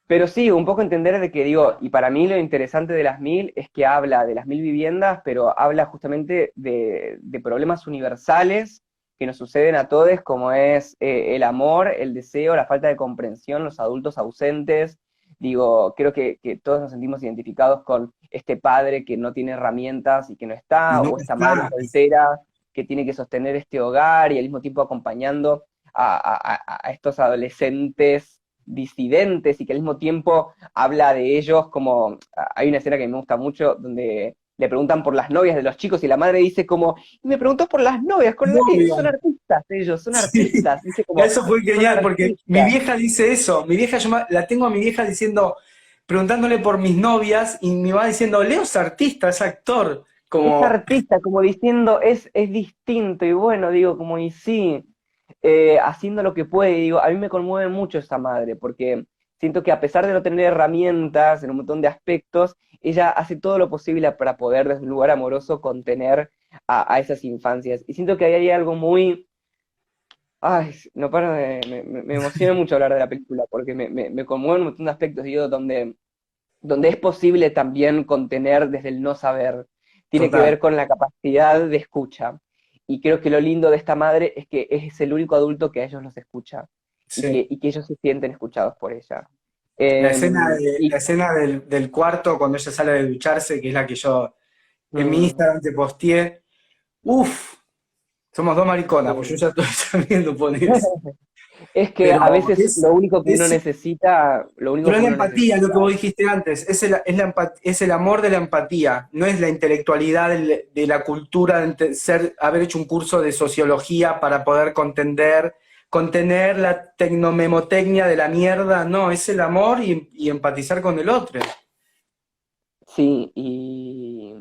pero sí, un poco entender de que digo, y para mí lo interesante de las 1000 es que habla de las 1000 viviendas, pero habla justamente de problemas universales que nos suceden a todos, como es el amor, el deseo, la falta de comprensión, los adultos ausentes. Digo, creo que todos nos sentimos identificados con este padre que no tiene herramientas y que no Y está, no o esta madre está. soltera que tiene que sostener este hogar y al mismo tiempo acompañando a estos adolescentes disidentes y que al mismo tiempo habla de ellos como, hay una escena que me gusta mucho donde le preguntan por las novias de los chicos y la madre dice como, y me preguntó por las novias, son Novia. artistas ellos, son Sí, artistas, dice como, eso fue son genial, porque mi artistas, vieja dice eso, mi vieja, la tengo a mi vieja diciendo, preguntándole por mis novias, y me va diciendo, Leo es artista, es actor, es como, artista, como diciendo, es distinto, y bueno, digo, como, y sí, haciendo lo que puede, y digo, a mí me conmueve mucho esa madre, porque siento que a pesar de no tener herramientas en un montón de aspectos, ella hace todo lo posible para poder, desde un lugar amoroso, contener a esas infancias, y siento que ahí hay algo muy, ay, no paro de, me emociona mucho hablar de la película, porque me conmueve en un montón de aspectos, digo, donde es posible también contener desde el no saber. Tiene que total, ver con la capacidad de escucha. Y creo que lo lindo de esta madre es que es el único adulto que a ellos los escucha sí. y que ellos se sienten escuchados por ella. La Y escena del cuarto, cuando ella sale de ducharse, que es la que yo en mi mm, Instagram te posteé, uff, somos dos mariconas, pues yo sí. ya estoy sabiendo poner eso. Es que Pero a veces es, es lo único Pero es que la uno empatía, lo necesita. que vos dijiste antes, es el amor de la empatía, no es la intelectualidad de la cultura, haber hecho un curso de sociología para poder contener la tecnomemotecnia de la mierda, no, es el amor y empatizar con el otro. Sí, y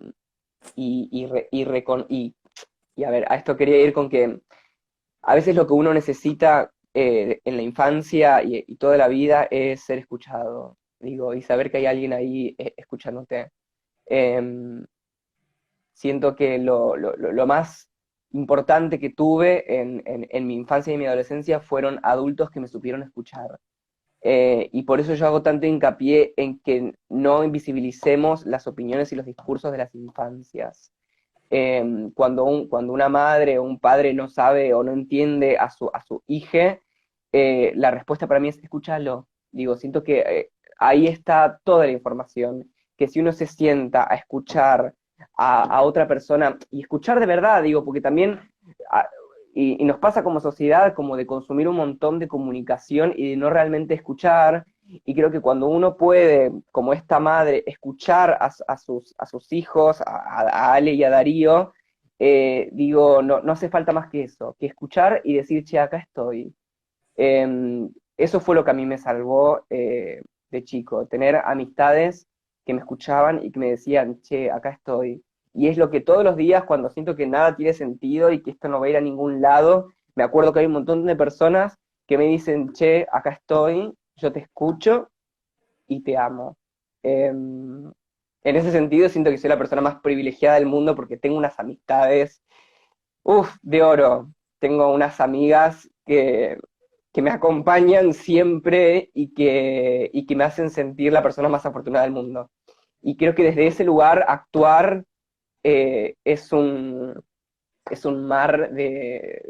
a ver, a esto quería ir con que a veces lo que uno necesita en la infancia y toda la vida es ser escuchado, digo, y saber que hay alguien ahí escuchándote. Em, Siento que lo más importante que tuve en mi infancia y mi adolescencia fueron adultos que me supieron escuchar. Y por eso yo hago tanto hincapié en que no invisibilicemos las opiniones y los discursos de las infancias. Cuando una madre o un padre no sabe o no entiende a su hija, la respuesta para mí es escúchalo. Digo, siento que ahí está toda la información, que si uno se sienta a escuchar a otra persona, y escuchar de verdad, digo, porque también, a- y nos pasa como sociedad como de consumir un montón de comunicación y de no realmente escuchar, y creo que cuando uno puede, como esta madre, escuchar a sus hijos, a Ale y a Darío, digo, no hace falta más que eso, que escuchar y decir, che, acá estoy. Eso fue lo que a mí me salvó de chico, tener amistades que me escuchaban y que me decían, che, acá estoy. Y es lo que todos los días, cuando siento que nada tiene sentido y que esto no va a ir a ningún lado, me acuerdo que hay un montón de personas que me dicen, che, acá estoy, yo te escucho y te amo. En ese sentido, siento que soy la persona más privilegiada del mundo porque tengo unas amistades, uff, de oro. Tengo unas amigas que me acompañan siempre y que me hacen sentir la persona más afortunada del mundo. Y creo que desde ese lugar actuar eh, es un, es un mar de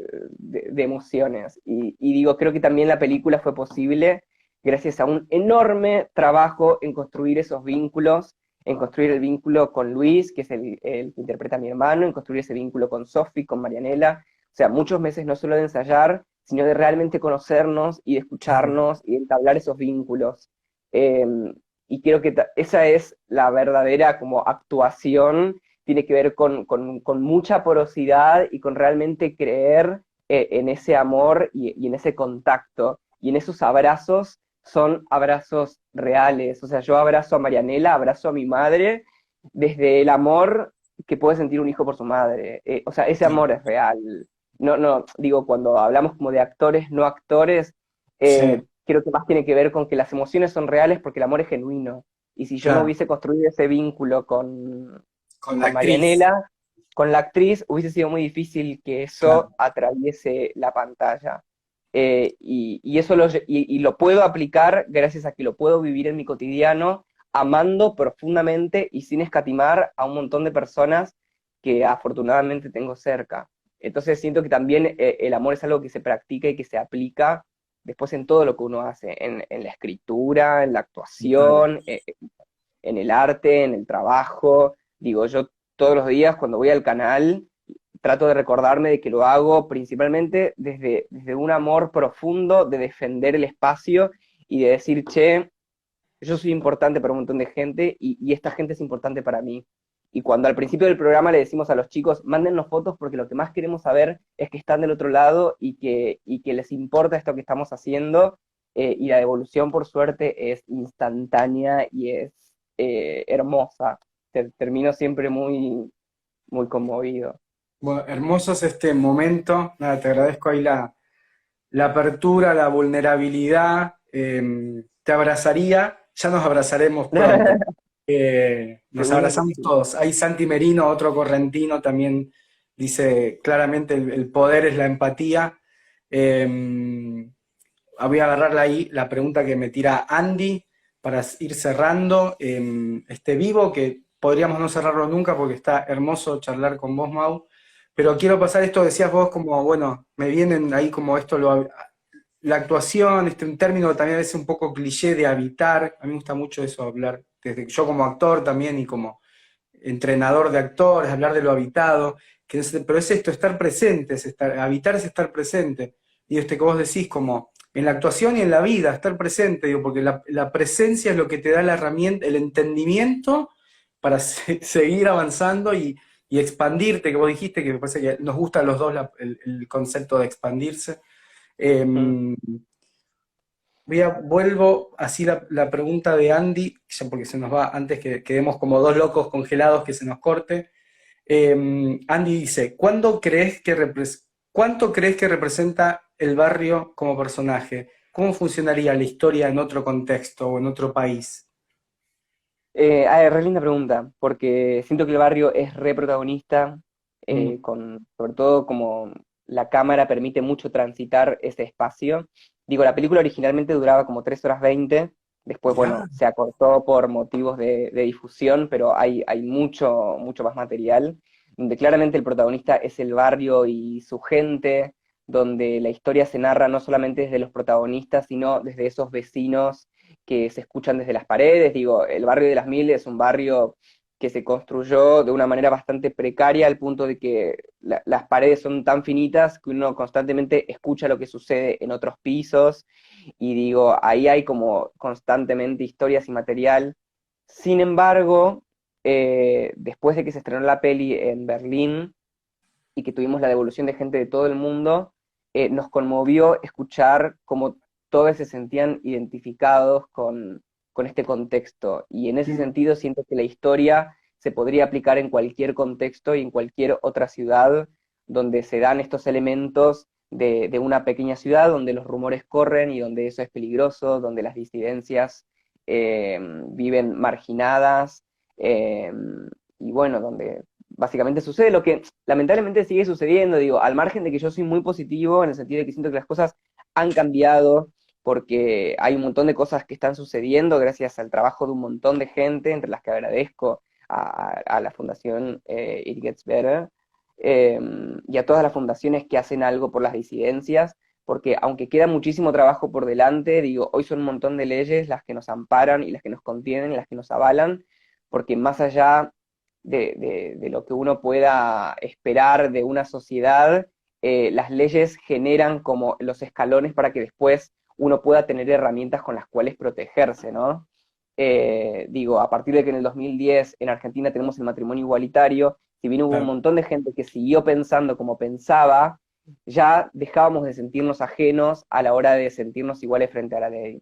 emociones. Y digo, creo que también la película fue posible gracias a un enorme trabajo en construir esos vínculos, en construir el vínculo con Luis, que es el que interpreta a mi hermano, en construir ese vínculo con Sophie, con Marianela. O sea, muchos meses no solo de ensayar, sino de realmente conocernos y de Claro. escucharnos y de entablar esos vínculos. Eh, y creo que esa es la verdadera como actuación, tiene que ver con mucha porosidad y con realmente creer en ese amor y en ese contacto. Y en esos abrazos son abrazos reales. O sea, yo abrazo a Marianela, abrazo a mi madre desde el amor que puede sentir un hijo por su madre. O sea, ese amor es real. no, digo, cuando hablamos como de actores, no actores, Sí, creo que más tiene que ver con que las emociones son reales porque el amor es genuino. Y si yo no claro, hubiese construido ese vínculo con la con actriz, Marianela, con la actriz, hubiese sido muy difícil que eso claro. atraviese la pantalla. Y eso y lo puedo aplicar gracias a que lo puedo vivir en mi cotidiano, amando profundamente y sin escatimar a un montón de personas que afortunadamente tengo cerca. Entonces siento que también el amor es algo que se practica y que se aplica después en todo lo que uno hace, en la escritura, en la Total. actuación, en el arte, en el trabajo. Digo, yo todos los días cuando voy al canal trato de recordarme de que lo hago principalmente desde un amor profundo de defender el espacio y de decir, che, yo soy importante para un montón de gente y esta gente es importante para mí. Y cuando al principio del programa le decimos a los chicos, mándennos fotos porque lo que más queremos saber es que están del otro lado y que les importa esto que estamos haciendo, y la devolución por suerte es instantánea y es hermosa. Termino siempre muy, muy conmovido. Bueno, hermoso es este momento. Nada, te agradezco ahí la apertura, la vulnerabilidad. Te abrazaría, ya nos abrazaremos pronto. Nos Seguro que abrazamos sí. todos. Ahí Santi Merino, otro correntino, también dice claramente el poder es la empatía. Eh, Voy a agarrar ahí la pregunta que me tira Andy para ir cerrando este vivo, que podríamos no cerrarlo nunca porque está hermoso charlar con vos, Mau. Pero quiero pasar esto, decías vos, como, bueno, me vienen ahí como esto, la actuación, un término también es un poco cliché de habitar. A mí me gusta mucho eso, hablar, desde yo como actor también y como entrenador de actores, hablar de lo habitado, pero es esto, estar presente, habitar es estar presente. Y que vos decís como en la actuación y en la vida, estar presente, digo, porque la presencia es lo que te da la herramienta, el entendimiento para seguir avanzando y expandirte, que vos dijiste, que me parece que nos gusta a los dos el concepto de expandirse. Mm. Eh, vuelvo así la pregunta de Andy, ya porque se nos va, antes que quedemos como dos locos congelados que se nos corte. Andy dice, ¿cuánto crees que representa el barrio como personaje? ¿Cómo funcionaría la historia en otro contexto o en otro país? Re linda pregunta, porque siento que el barrio es re protagonista, Mm, sobre todo como la cámara permite mucho transitar ese espacio. Digo, la película originalmente duraba como 3 horas 20, después, mirá, bueno, se acortó por motivos de difusión, pero hay mucho, mucho más material, donde claramente el protagonista es el barrio y su gente, donde la historia se narra no solamente desde los protagonistas, sino desde esos vecinos que se escuchan desde las paredes. Digo, el barrio de Las Mil es un barrio que se construyó de una manera bastante precaria al punto de que las paredes son tan finitas que uno constantemente escucha lo que sucede en otros pisos y digo, ahí hay como constantemente historias y material. Sin embargo, después de que se estrenó la peli en Berlín y que tuvimos la devolución de gente de todo el mundo, nos conmovió escuchar cómo todos se sentían identificados con este contexto. Y en ese mm, sentido siento que la historia se podría aplicar en cualquier contexto y en cualquier otra ciudad donde se dan estos elementos de una pequeña ciudad, donde los rumores corren y donde eso es peligroso, donde las disidencias viven marginadas, eh, y bueno, donde básicamente sucede lo que lamentablemente sigue sucediendo, digo, al margen de que yo soy muy positivo en el sentido de que siento que las cosas han cambiado porque hay un montón de cosas que están sucediendo gracias al trabajo de un montón de gente, entre las que agradezco a la fundación It Gets Better, eh, y a todas las fundaciones que hacen algo por las disidencias, porque aunque queda muchísimo trabajo por delante, digo, hoy son un montón de leyes las que nos amparan y las que nos contienen y las que nos avalan, porque más allá de lo que uno pueda esperar de una sociedad, las leyes generan como los escalones para que después uno pueda tener herramientas con las cuales protegerse, ¿no? Digo, a partir de que en el 2010 en Argentina tenemos el matrimonio igualitario, si bien hubo un claro. montón de gente que siguió pensando como pensaba, ya dejábamos de sentirnos ajenos a la hora de sentirnos iguales frente a la ley.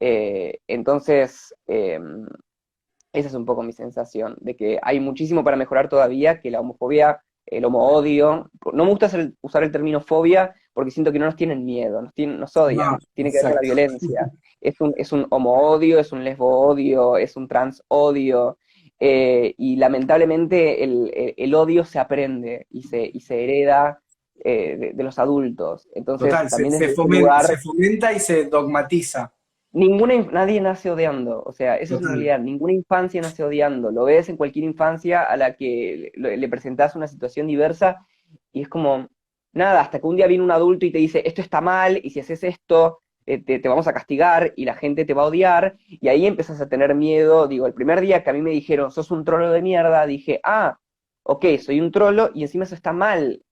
Entonces, esa es un poco mi sensación, de que hay muchísimo para mejorar todavía, que la homofobia el homo-odio. No me gusta usar el término fobia porque siento que no nos tienen miedo, nos odian, No, tiene que ver con la exacto. violencia. Es un homo-odio, es un lesbo-odio, es un trans-odio, y lamentablemente el odio se aprende y se hereda de los adultos. Entonces, Total, también desde ese lugar, se fomenta y se dogmatiza. nadie nace odiando, o sea, esa es una Total. realidad, ninguna infancia nace odiando, lo ves en cualquier infancia a la que le presentás una situación diversa y es como, nada, hasta que un día viene un adulto y te dice, esto está mal, y si haces esto, te vamos a castigar, y la gente te va a odiar, y ahí empezás a tener miedo. Digo, el primer día que a mí me dijeron, sos un trolo de mierda, dije, ah, ok, soy un trolo, y encima eso está mal.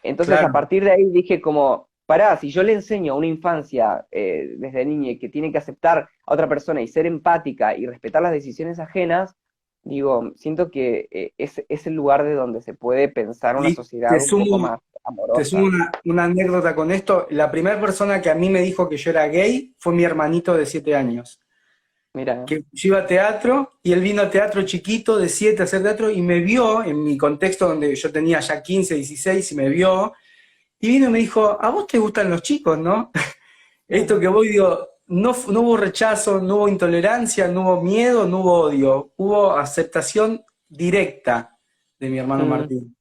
Entonces, a Claro, partir de ahí dije como, pará, si yo le enseño a una infancia desde niña que tiene que aceptar a otra persona y ser empática y respetar las decisiones ajenas, digo, siento que es el lugar de donde se puede pensar una y sociedad un poco más te sumo amorosa. una anécdota con esto. La primera persona que a mí me dijo que yo era gay fue mi hermanito de 7 años. Mira, Que yo iba a teatro y él vino a teatro chiquito de 7 a hacer teatro y me vio en mi contexto donde yo tenía ya 15, 16 y me vio y vino y me dijo, a vos te gustan los chicos, ¿no? Esto que voy, digo, no, no hubo rechazo, no hubo intolerancia, no hubo miedo, no hubo odio, hubo aceptación directa de mi hermano mm, Martín.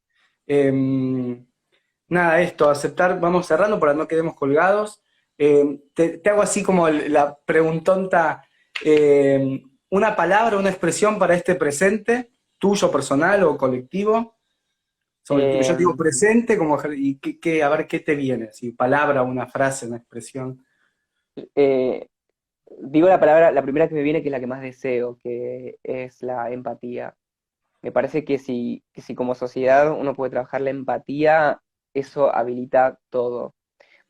Nada, esto, aceptar, vamos cerrando para no quedemos colgados. Te hago así como la preguntonta, una palabra, una expresión para este presente, tuyo personal o colectivo. Yo te eh, digo presente, como, y a ver qué te viene, si palabra, una frase, una expresión. eh, digo la palabra, la primera que me viene, que es la que más deseo, que es la empatía. Me parece que si como sociedad uno puede trabajar la empatía, eso habilita todo.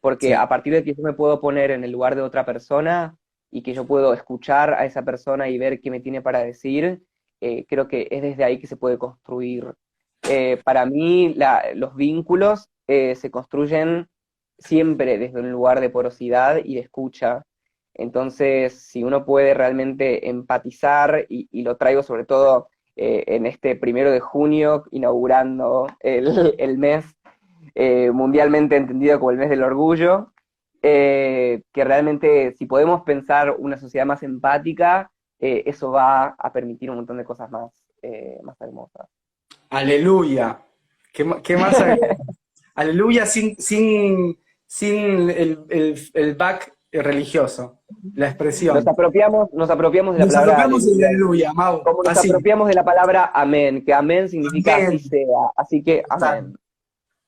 Porque Sí, a partir de que yo me puedo poner en el lugar de otra persona y que yo puedo escuchar a esa persona y ver qué me tiene para decir, creo que es desde ahí que se puede construir. Para mí, los vínculos se construyen siempre desde un lugar de porosidad y de escucha. Entonces, si uno puede realmente empatizar, y lo traigo sobre todo en este 1 de junio, inaugurando el mes mundialmente entendido como el mes del orgullo, que realmente si podemos pensar una sociedad más empática, eso va a permitir un montón de cosas más hermosas. aleluya. ¿Qué más agregar? Aleluya sin el back religioso, la expresión. Nos apropiamos de la Nos palabra apropiamos del aleluya, aleluya, Mau. como nos Así. apropiamos de la palabra amén, que amén significa así Amén. sea, así que Total. amén.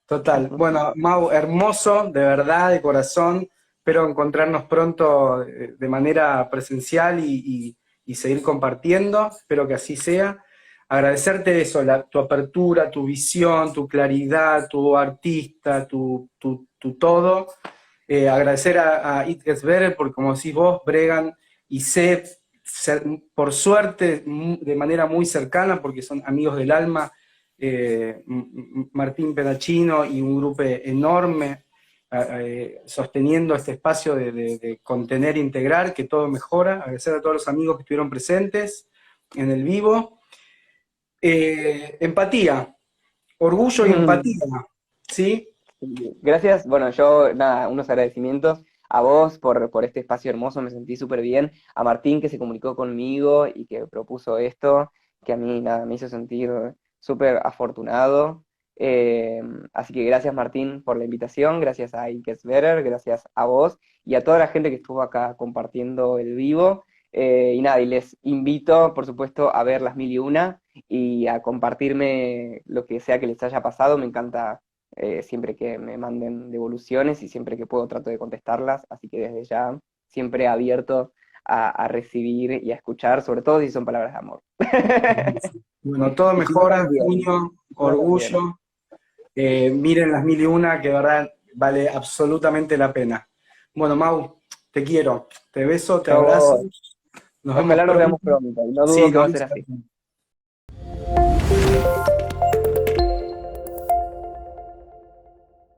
Total. Bueno, Mau, hermoso, de verdad, de corazón. Espero encontrarnos pronto de manera presencial y seguir compartiendo. Espero que así sea. Agradecerte eso, tu apertura, tu visión, tu claridad, tu artista, tu todo. Agradecer a It Gets Better, porque como decís vos, bregan y sé, por suerte, de manera muy cercana, porque son amigos del alma, Martín Pedachino y un grupo enorme sosteniendo este espacio de contener e integrar, que todo mejora. Agradecer a todos los amigos que estuvieron presentes en el vivo. Empatía, orgullo y empatía, ¿sí? Gracias, bueno, yo, nada, unos agradecimientos a vos por este espacio hermoso, me sentí súper bien, a Martín que se comunicó conmigo y que propuso esto, que a mí, nada, me hizo sentir súper afortunado. Eh, Así que gracias Martín por la invitación, gracias a It Gets Better, gracias a vos y a toda la gente que estuvo acá compartiendo el vivo. Y nada, y les invito, por supuesto, a ver las mil y una y a compartirme lo que sea que les haya pasado, me encanta siempre que me manden devoluciones y siempre que puedo trato de contestarlas, así que desde ya siempre abierto a recibir y a escuchar, sobre todo si son palabras de amor. Bueno, todo Y si no mejora, también, junio, y si no también. orgullo. Miren las mil y una, que de verdad vale absolutamente la pena. Bueno, Mau, te quiero, te beso, te abrazo, Yo, nos vemos ojalá nos veamos pronto. pronto, y no Sí, dudo que nos va a vemos ser así. pronto.